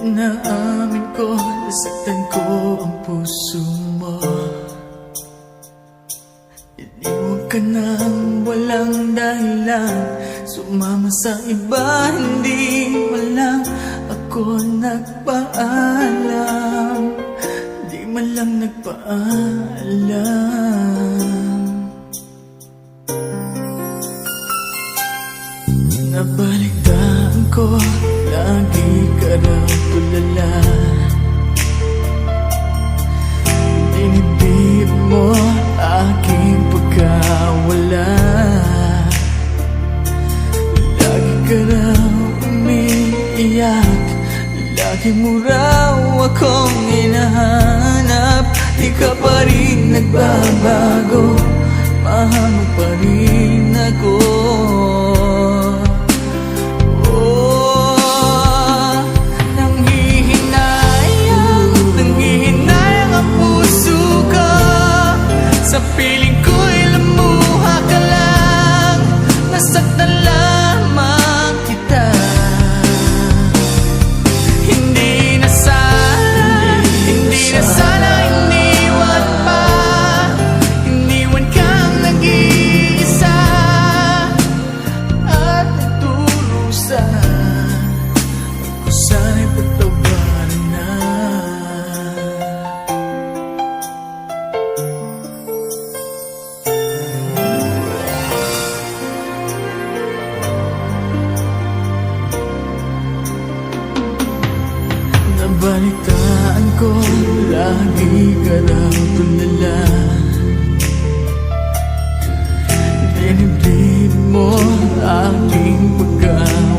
Naamin ko, nasaktan ko ang puso mo. Iniwan ka nang walang dahilan, sumama sa iba, hindi man lang ako nagpaalam. Di man lang nagpaalam. Nabalitaan ko, lagi ka raw tulala. Dinibdib mo aking pagkawala. Lagi ka raw umiiyak, lagi mo raw akong hinahanap. Di ka pa rin nagbabago, mahal mo pa rin ako. Sa piling ko'y lumuha ka lang, nasaktan lamang kita. Hindi na sana iniwan pa. Iniwan kang nag-iisa at nagdurusan. Ako sana'y pagtawaran na. Nabalitaan ko, lagi ka raw tulala. Dinibdib mo aking pagkawala.